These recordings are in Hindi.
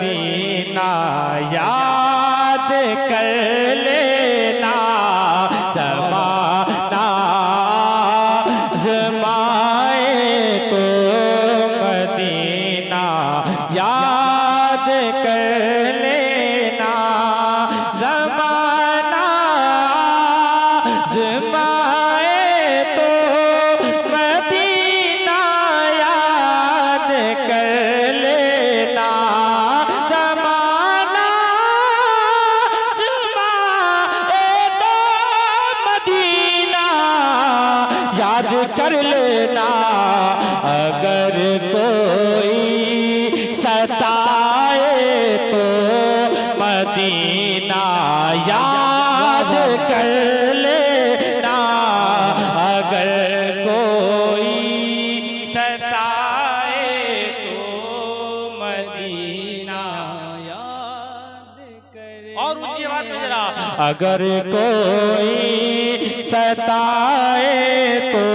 मदीना याद कर लेना, ज़माना आज़माए तो मदीना याद कर लेना, ज़माना आज़माए तो मदीना याद कर लेना, ज़माना आज़माए तो मदीना याद कर लेना। अगर कोई सताए तो मदीना याद कर लेना, अगर कोई सताए तो मदीना याद कर। और ऊंची आवाज में जरा, अगर कोई सताए तो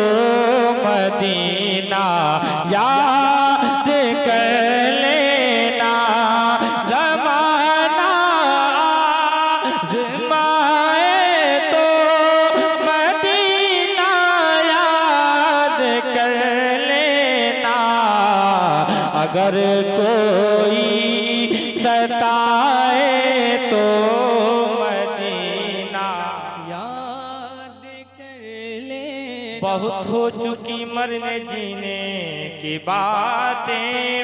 मदीना याद कर लेना, ज़माना आज़माए तो मदीना याद कर लेना, अगर कोई सताए तो मदीना याद कर ले। बहुत हो चुकी मरने जीने की बातें,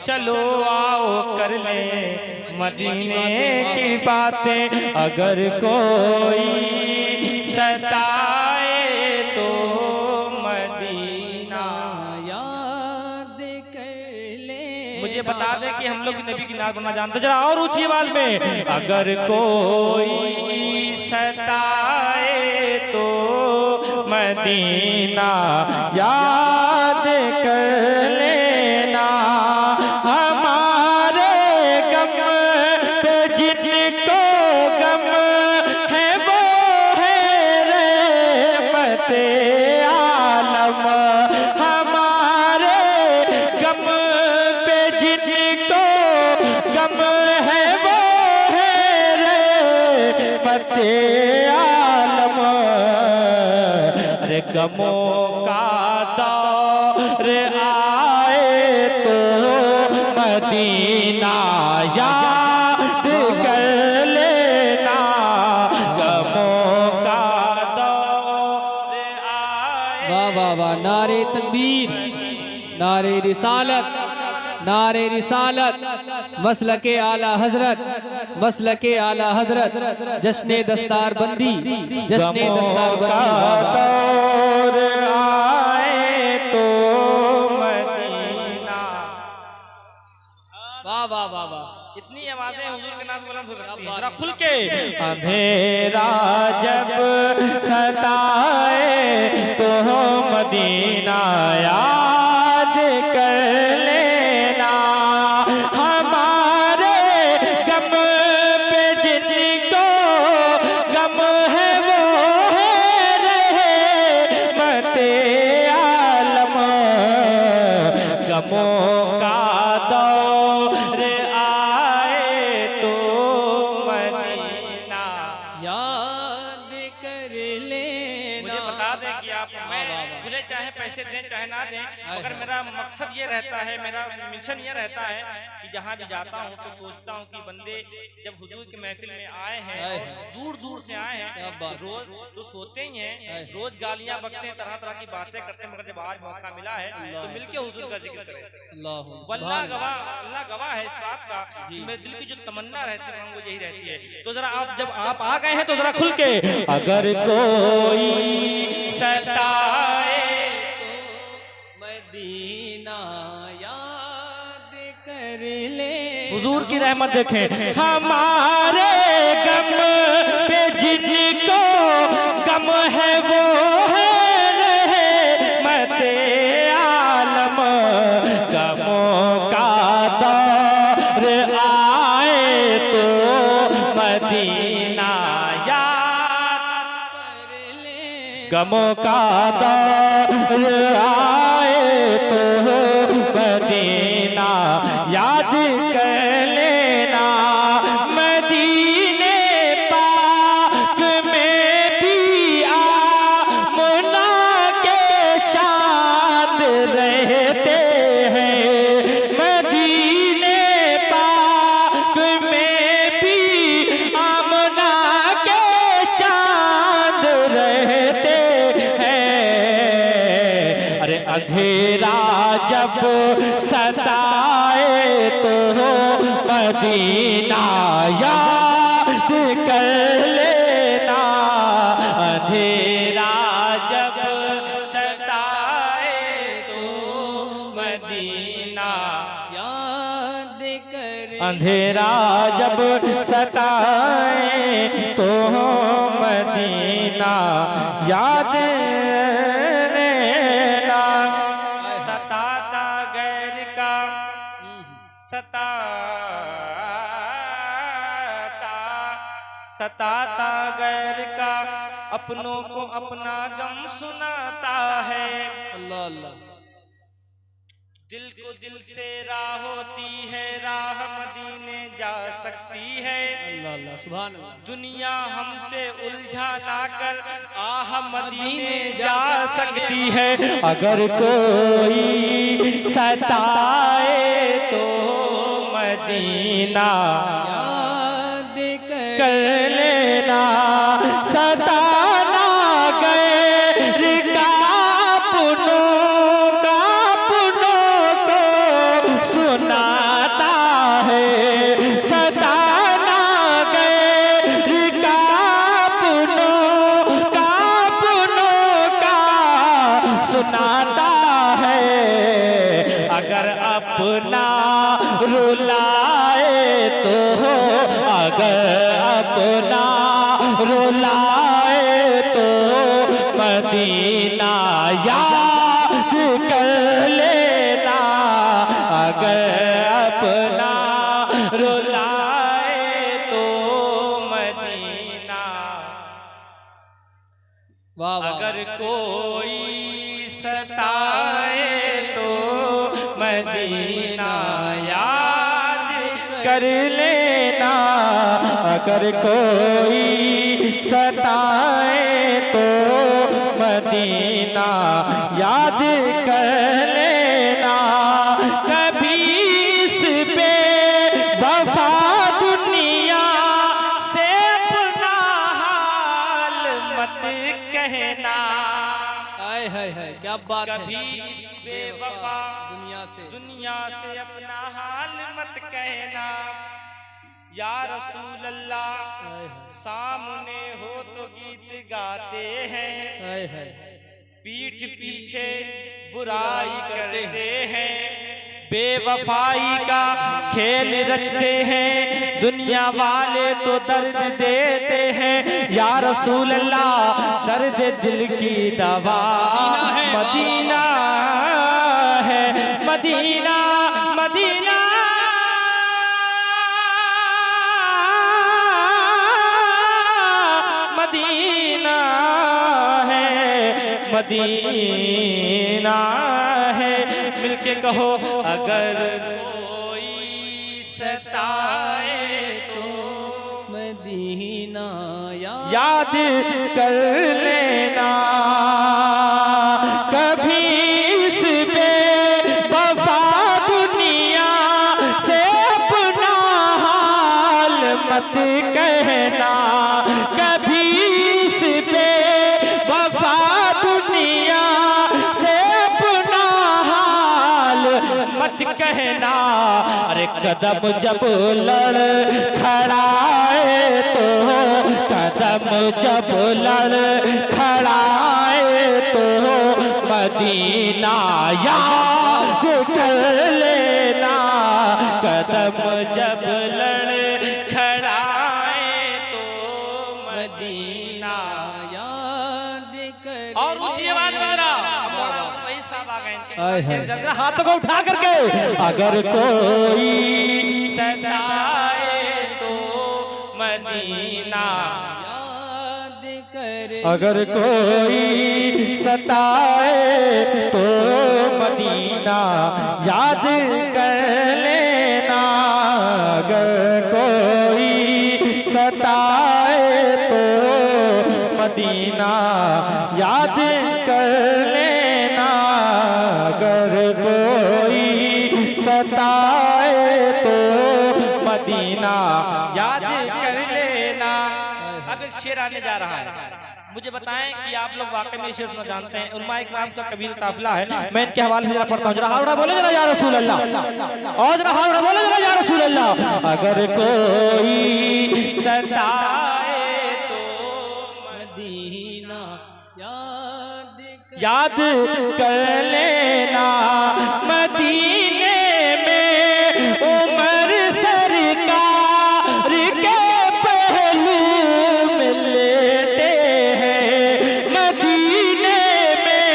चलो आओ कर ले मदीने की बातें, अगर कोई सताए तो मदीना याद कर ले। मुझे बता दे कि हम लोग नबी की नात बनना जानते, जरा और ऊंची आवाज में, अगर कोई सताए तो मदीना याद कर लेना, हमारे गम पे जिनको गम है वो है रहमते आलम, हमारे गम पे जिनको गम है वो है रहमते आलम। अरे गमों का दौर आए तो मदीना याद कर लेना, गमों का दौर आए। वाह वाह वाह, नारे तकबीर, नारे रिसालत, नारे रिसालत, मसलके आला हजरत, मसलके आला हजरत, जश्ने दस्तार बंदी, जश्ने दस्तार बंदी। दौर आए तो मदीना। वाह वाह वाह वाह, इतनी आवाजें हुजूर के नाम बुलंद हो सकती हैं, जरा खुल के। अंधेरा जब सताए तो मदीना याद कर लेना, हमारे गम पे जिनको गम है वो है रहमते आलम, गमों का दौर आए तो मदीना याद कर ले। मुझे बता दें कि आप, मैं मुझे चाहे पैसे दें चाहे ना दें, मगर मेरा मकसद ये रहता है, मेरा मिशन ये रहता है कि जहाँ भी जाता हूँ तो सोचता हूँ कि बंदे जब हुजूर की महफिल में आए हैं और दूर दूर से आए हैं, तो रोज तो सोते ही हैं, रोज गालियाँ बकते हैं, तरह तरह की बातें करते हैं, मगर जब आज मौका मिला है तो मिलके हुजूर का जिक्र करें। अल्लाह गवाह है इस बात का, मेरे दिल की जो तमन्ना रहती है वो यही रहती है। तो जरा आप, जब आप आ गए हैं तो जरा खुल के, अगर कोई सताए तो मदीना याद कर ले। हुजूर की रहमत देखें, हमारे गम पे जिनको गम है वो है रहमते आलम, गमों का दौर आए तो मदीना याद कर ले, गमों का दौर आए तो मदीना याद कर अंधेरा जब सताए तो मदीना याद कर लेना। अंधेरा जब सताए तो मदीना याद कर। अंधेरा जब सताए तो मदीना याद लेना। सताता गैर का सताता गैर का अपनों को अपना गम सुनाता है। अल्लाह अल्लाह। दिल को दिल से राह होती है, राह मदीने जा सकती है। अल्लाह अल्लाह सुभान अल्लाह। दुनिया हमसे उलझा ना कर आह मदीने जा सकती है। अगर कोई सताए तो मदीना याद कर लेना। सताना गैर का अपनों को सुनाता है। सताना गैर का अपनों का सुनाता है। अगर अपना रुलाए तो अगर अपना रुलाए तो मदीना याद कर लेना। अगर अपना रुलाए तो मदीना। वाह वाह। अगर कोई सताए तो मदीना याद कर लेना। अगर कोई सताए तो मदीना याद कर लेना। कभी इस पे वफा दुनिया से अपना हाल मत कहना। हाय हाय हाय क्या बात है। कभी इस बेवफा दुनिया से अपना हाल मत कहना। या रसूल अल्लाह हाय हाय सामने हो तो गीत गाते हैं, हाय हाय। पीठ पीछे बुराई करते हैं। बेवफाई का खेल रचते हैं, दुनिया वाले तो दर्द देते हैं। या रसूल अल्लाह दर्द दिल की दवा मदीना है। मदीना मदीना मदीना है। मदीना है। मिलके कहो अगर कोई सताए तो मदीना याद कर लेना। कभी इस बेवफा दुनिया से अपना हाल मत कहना। कभी इस बेवफा दुनिया से अपना हाल मत कहना। अरे कदम जब लड़ खड़ाए तो कदम जब लड़ खड़ाए तो मदीना याद कर लेना। कदम जब लड़ खड़ाए तो मदीना याद कर। और ऊंची आवाज में जरा वही साहब आ हाय हाय। गए। जरा हाथों को उठा करके अगर कोई सताए तो मदीना याद कर। अगर कोई सताए तो मदीना याद कर लेना। अगर कोई सताए तो मदीना याद कर लेना। अगर कोई सताए तो मदीना याद कर लेना। अब एक शेर आने जा रहा है। मुझे बताएं कि आप लोग वाकई में इसे जानते हैं। उलमा इकराम का कबीर काफिला है, मैं इनके हवाले से जरा पढ़ता हूं। जरा हावड़ा बोले जरा या रसूल अल्लाह, और जरा हावड़ा बोले जरा या रसूल अल्लाह। अगर कोई सताए तो मदीना याद कर लेना, मदीने में उमर सरकार के पहलू में लेटे हैं। मदीने में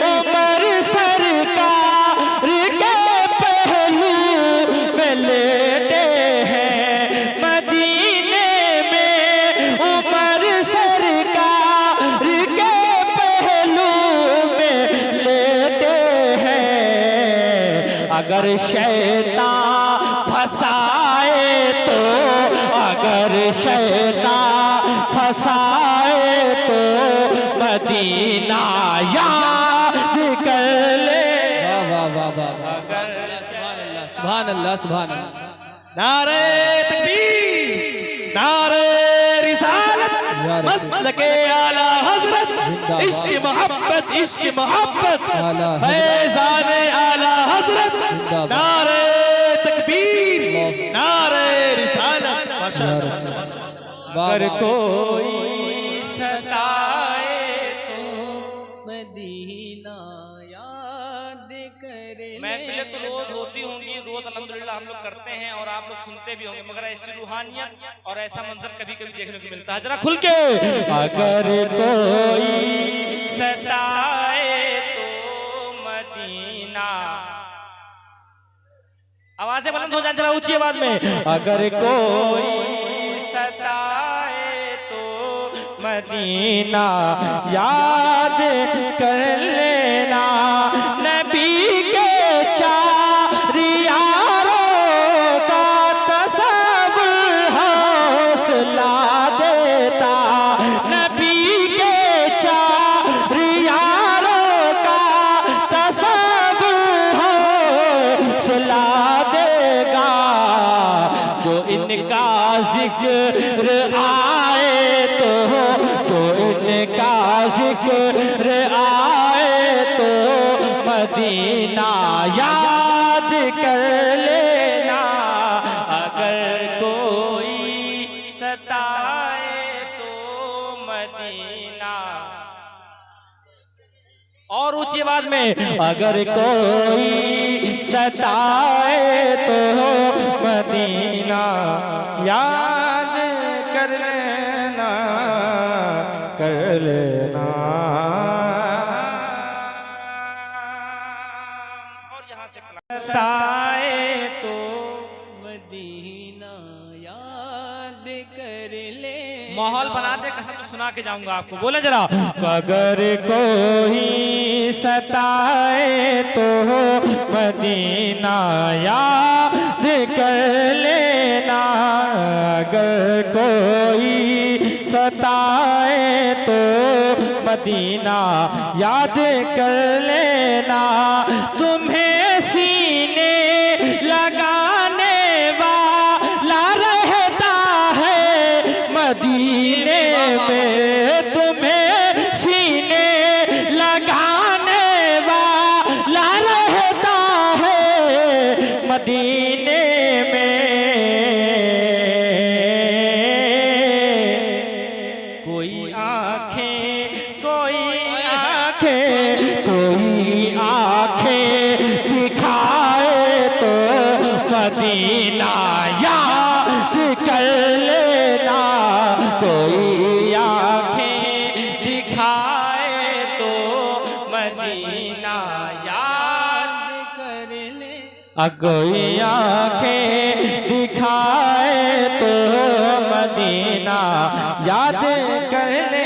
उमर सरकार के पहलू में लेटे हैं। मदीने में उमर सरकार के अगर शैतान फसाए तो, अगर शैतान फसाए तो मदीना याद कर ले। वाह वाह वाह वाह, सुभान अल्लाह सुभान अल्लाह। नारे तकबीर, नारे रिसालत, मसलके आला हजरत, इश्क मोहब्बत, इश्क मोहब्बत, फैज़ान आला हजरत। नारे तकबीर, नारे रिसालत। माशाअल्लाह। अगर कोई सताए तो मदीना याद करे। महफिलें तो रोज होती होंगी, रोज अल्हम्दुलिल्लाह हम लोग करते हैं और आप लोग सुनते भी होंगे, मगर ऐसी रूहानियत और ऐसा मंजर कभी कभी देखने को मिलता है। जरा खुल के अगर कोई सताए तो मदीना, आवाजें बुलंद हो जाए जरा ऊंची आवाज में। अगर कोई सताए तो मदीना याद कर लेना, नबी के चार यारों का तसव्वुर हौसला देता। नबी के चार यारों का तसव्वुर हौसला देगा। जो इनका जिक्र आए तो, जो इनका जिक्र आए तो मदीना याद कर लेना। अगर कोई सताए तो मदीना, और ऊंची आवाज में अगर कोई सताए तो मदीना याद कर लेना, कर लेना। और यहाँ से सताए तो मदीना याद कर ले। माहौल बना दे, कसम तो सुना के जाऊंगा आपको। बोले जरा। अगर कोई सताए तो मदीना याद कर लेना। अगर कोई सताए तो मदीना याद कर लेना। तुम्हें सीने लगाने वाला रहता है मदीने में। तुम्हें सीने लगाने वाला रहता है मदीने में। कोई आंखें, कोई आंखें, कोई आंखें दिखाए तो मदीना याद कर लेना। कोई आंखें दिखाए तो मदीना याद कर ले। कोई आंखें दिखाए तो मदीना याद कर ले।